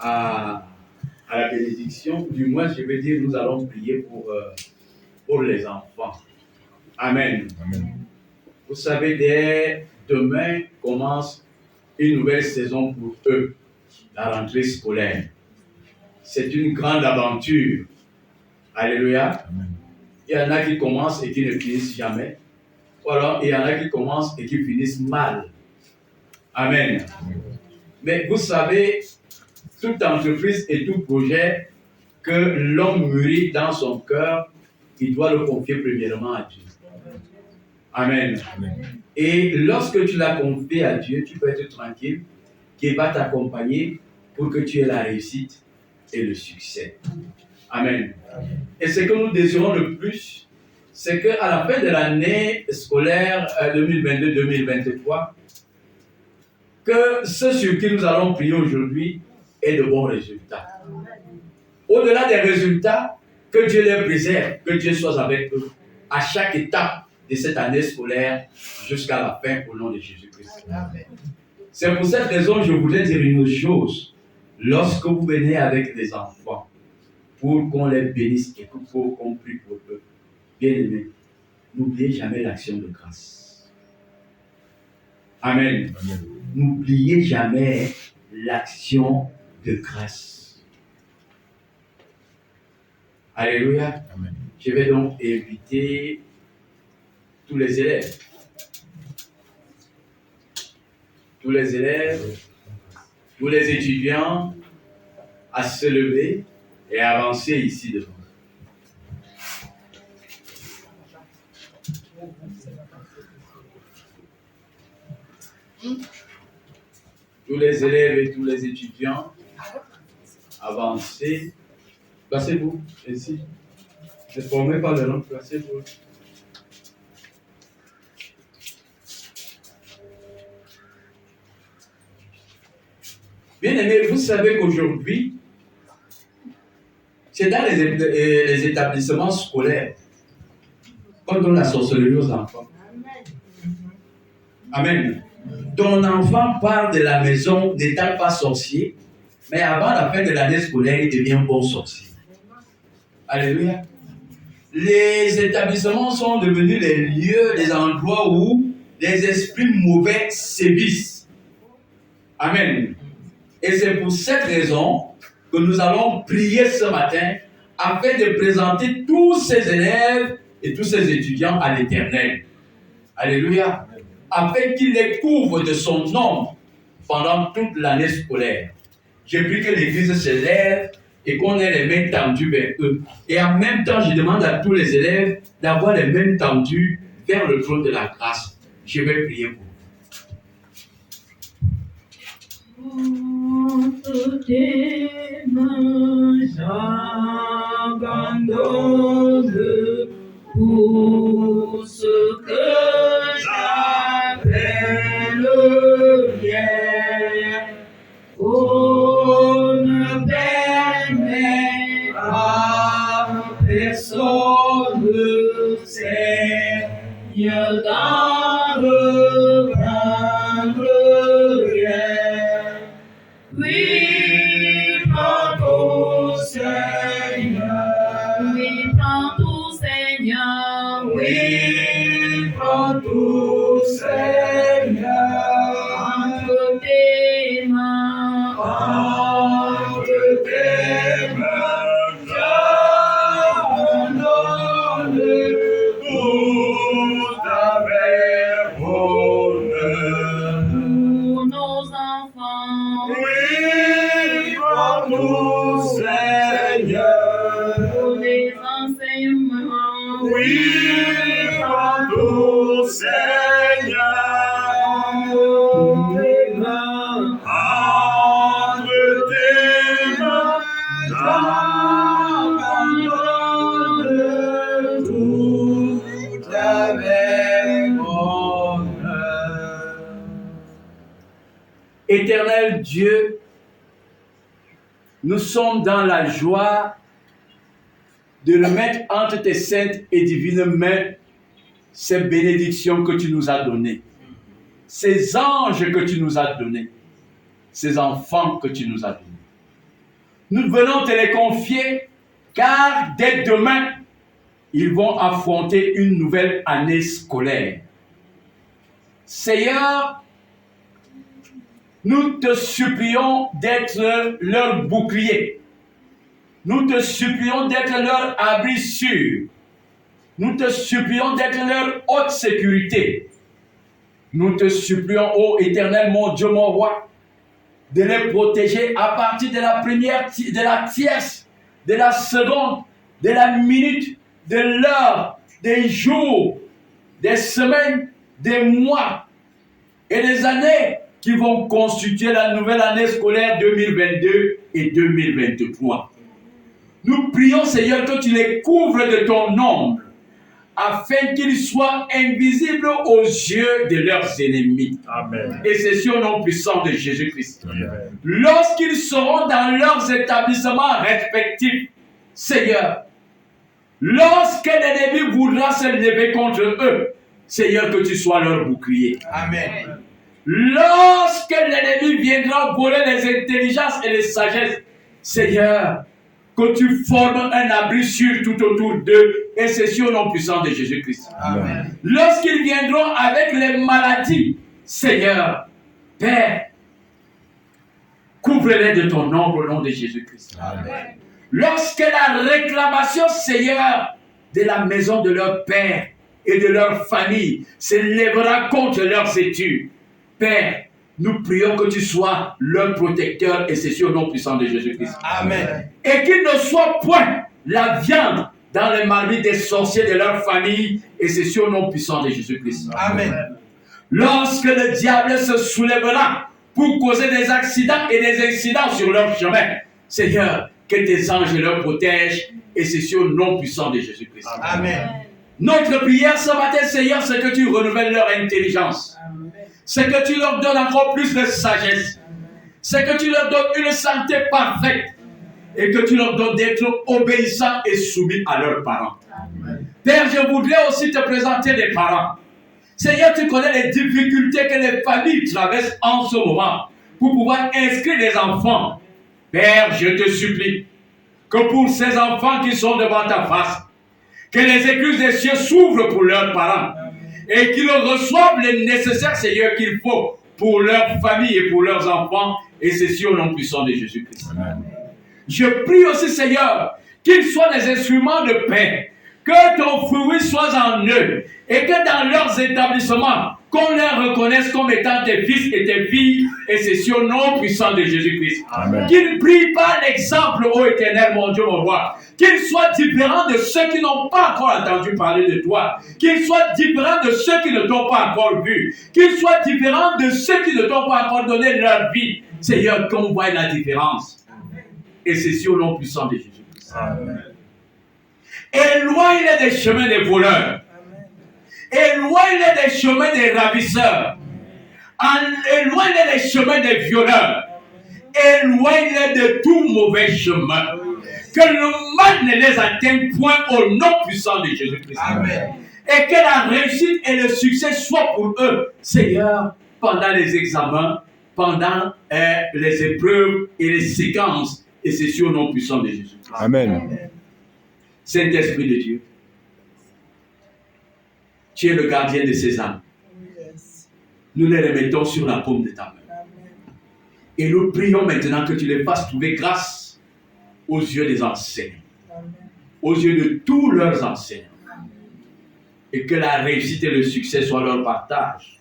à la bénédiction. Du moins, je vais dire, nous allons prier pour les enfants. Amen. Amen. Vous savez, dès demain commence une nouvelle saison pour eux, la rentrée scolaire. C'est une grande aventure. Alléluia. Amen. Il y en a qui commencent et qui ne finissent jamais. Ou alors, il y en a qui commencent et qui finissent mal. Amen. Amen. Mais vous savez, toute entreprise et tout projet que l'homme mûrit dans son cœur, il doit le confier premièrement à Dieu. Amen. Amen. Et lorsque tu l'as confié à Dieu, tu peux être tranquille qu'il va t'accompagner pour que tu aies la réussite et le succès. Amen. Et ce que nous désirons le plus, c'est qu'à la fin de l'année scolaire 2022-2023, que ce sur qui nous allons prier aujourd'hui ait de bons résultats. Au-delà des résultats, que Dieu les préserve, que Dieu soit avec eux à chaque étape de cette année scolaire jusqu'à la fin au nom de Jésus-Christ. C'est pour cette raison que je voulais dire une chose. Lorsque vous venez avec les enfants, pour qu'on les bénisse et pour qu'on prie pour eux, bien aimés, n'oubliez jamais l'action de grâce. Amen. Amen. N'oubliez jamais l'action de grâce. Alléluia. Amen. Je vais donc inviter tous les élèves, tous les étudiants à se lever et avancer ici devant. Tous les élèves et tous les étudiants, avancez. Placez-vous ici. Ne formez pas le nom, placez-vous. Bien aimés, vous savez qu'aujourd'hui, c'est dans les établissements scolaires qu'on donne la sorcellerie aux enfants. Amen. Ton enfant part de la maison n'étant pas sorcier, mais avant la fin de l'année scolaire, il devient bon sorcier. Alléluia. Les établissements sont devenus les lieux, les endroits où les esprits mauvais sévissent. Amen. Et c'est pour cette raison que nous allons prier ce matin afin de présenter tous ces élèves et tous ces étudiants à l'Éternel. Alléluia. Afin qu'il les couvre de son nom pendant toute l'année scolaire. Je prie que l'Église se lève et qu'on ait les mains tendues vers eux. Et en même temps, je demande à tous les élèves d'avoir les mains tendues vers le trône de la grâce. Je vais prier pour vous. Entre tes mains, j'abandonne tout ce que j'appelle bien. Oh, ne permets à personne, Seigneur, d'en reprendre rien. Oui, prends tout, Seigneur. Oui, prends tout, Seigneur. Oui, prends tout, Seigneur. Entre tes mains. Entre tes mains. J'abandonne tout avec bonheur. Pour nos enfants. Oui, prends tout, Seigneur. Pour les enseignements. Oui, prends tout, Seigneur. Entre tes mains. Entre tes mains. J'abandonne tout avec bonheur. Éternel Dieu, nous sommes dans la joie de remettre entre tes saintes et divines mains ces bénédictions que tu nous as données, ces anges que tu nous as donnés, ces enfants que tu nous as donnés. nous venons te les confier, car dès demain, ils vont affronter une nouvelle année scolaire. Seigneur, nous te supplions d'être leur bouclier. Nous te supplions d'être leur abri sûr. Nous te supplions d'être leur haute sécurité. Nous te supplions, ô Éternel, mon Dieu, mon roi, de les protéger à partir de la première, de la tierce, de la seconde, de la minute, de l'heure, des jours, des semaines, des mois et des années qui vont constituer la nouvelle année scolaire 2022 et 2023. Nous prions, Seigneur, que tu les couvres de ton ombre, afin qu'ils soient invisibles aux yeux de leurs ennemis. Amen. Et c'est sur le nom puissant de Jésus-Christ. Amen. Lorsqu'ils seront dans leurs établissements respectifs, Seigneur, lorsque l'ennemi voudra se lever contre eux, Seigneur, que tu sois leur bouclier. Amen. Lorsque l'ennemi viendra voler les intelligences et les sagesses, Seigneur, que tu formes un abri sûr tout autour d'eux, et c'est sur le nom puissant de Jésus-Christ. Amen. Lorsqu'ils viendront avec les maladies, Seigneur, Père, couvre-les de ton ombre au nom de Jésus-Christ. Amen. Lorsque la réclamation, Seigneur, de la maison de leur Père et de leur famille se lèvera contre leurs études, Père, nous prions que tu sois leur protecteur, et c'est sur le nom puissant de Jésus-Christ. Amen. Et qu'il ne soit point la viande dans les marmites des sorciers de leur famille, et c'est sur le nom puissant de Jésus-Christ. Amen. Lorsque le diable se soulèvera pour causer des accidents et des incidents sur leur chemin, Seigneur, que tes anges leur protègent, et c'est sur le nom puissant de Jésus-Christ. Amen. Notre prière ce matin, Seigneur, c'est que tu renouvelles leur intelligence. C'est que tu leur donnes encore plus de sagesse. C'est que tu leur donnes une santé parfaite. Et que tu leur donnes d'être obéissants et soumis à leurs parents. Père, je voudrais aussi te présenter des parents. Seigneur, tu connais les difficultés que les familles traversent en ce moment pour pouvoir inscrire des enfants. Père, je te supplie que pour ces enfants qui sont devant ta face, que les écluses des cieux s'ouvrent pour leurs parents et qu'ils reçoivent les nécessaires, Seigneur, qu'il faut pour leur famille et pour leurs enfants, et c'est sur le nom puissant de Jésus-Christ. Je prie aussi, Seigneur, qu'ils soient des instruments de paix, que ton fruit soit en eux, et que dans leurs établissements, qu'on les reconnaisse comme étant tes fils et tes filles, et c'est sur le nom puissant de Jésus-Christ. Qu'ils ne prient pas l'exemple, ô Éternel, mon Dieu, mon roi. Qu'ils soient différents de ceux qui n'ont pas encore entendu parler de toi. Qu'ils soient différents de ceux qui ne t'ont pas encore vu. Qu'ils soient différents de ceux qui ne t'ont pas encore donné leur vie. Seigneur, qu'on voit la différence. Et c'est sur le nom puissant de Jésus-Christ. Éloigne-les des chemins des voleurs. Éloigne-les des chemins des ravisseurs. Éloigne-les des chemins des violeurs. Éloigne-les de tout mauvais chemin. Que le mal ne les atteigne point au nom puissant de Jésus-Christ. Amen. Et que la réussite et le succès soient pour eux, Seigneur, pendant les examens, pendant les épreuves et les séquences. Et c'est sur le nom puissant de Jésus-Christ. Amen. Saint-Esprit de Dieu, tu es le gardien de ces âmes. Nous les remettons sur la paume de ta main. Et nous prions maintenant que tu les fasses trouver grâce aux yeux des enseignants, aux yeux de tous leurs enseignants. Et que la réussite et le succès soient leur partage.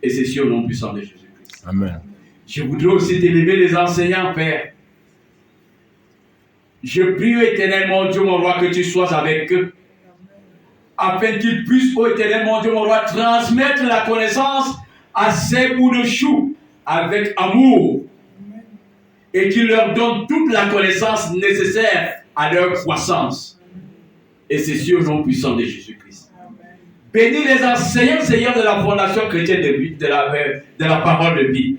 Et c'est sur le nom puissant de Jésus-Christ. Amen. Je voudrais aussi t'élever les enseignants, Père. Je prie, Éternel, mon Dieu, mon roi, que tu sois avec eux, afin qu'ils puissent, ô Éternel, mon Dieu, mon roi, transmettre la connaissance à ces bouts de chou avec amour, et qu'ils leur donnent toute la connaissance nécessaire à leur croissance. Et c'est sur le nom puissant de Jésus-Christ. Bénis les enseignants, Seigneur, de la fondation chrétienne de vie, de la parole de vie.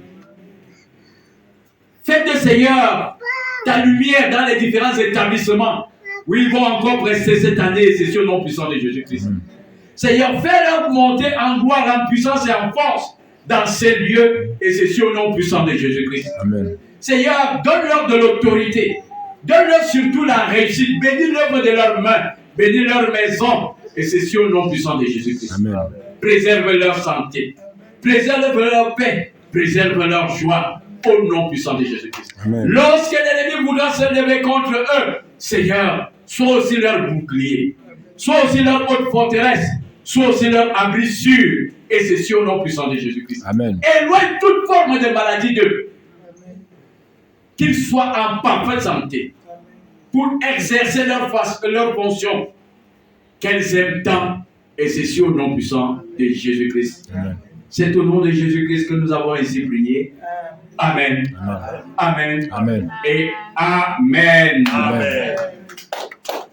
Faites, Seigneur, ta lumière dans les différents établissements où ils vont encore prester cette année, et c'est sur le nom puissant de Jésus-Christ. Seigneur, fais-leur monter en gloire, en puissance et en force dans ces lieux, et c'est sur le nom puissant de Jésus-Christ. Amen. Seigneur, donne-leur de l'autorité Donne-leur surtout la réussite. Bénis l'œuvre de leurs mains. Bénis leur maison. Et c'est au nom puissant de Jésus-Christ. Amen. Préserve leur santé. Préserve leur paix. Préserve leur joie. Au nom puissant de Jésus-Christ. Amen. Lorsque l'ennemi voudra se lever contre eux, Seigneur, sois aussi leur bouclier. Sois aussi leur haute forteresse. Sois aussi leur abri sûr. Et c'est au nom puissant de Jésus-Christ. Amen. Éloigne toute forme de maladie d'eux. Qu'ils soient en parfaite santé pour exercer leur fonction qu'elles aiment tant. Et c'est au nom puissant de Jésus-Christ. Amen. C'est au nom de Jésus-Christ que nous avons ainsi prié. Amen. Amen. Amen. Et Amen. Amen.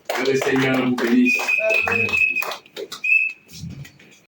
Que le Seigneur vous bénisse.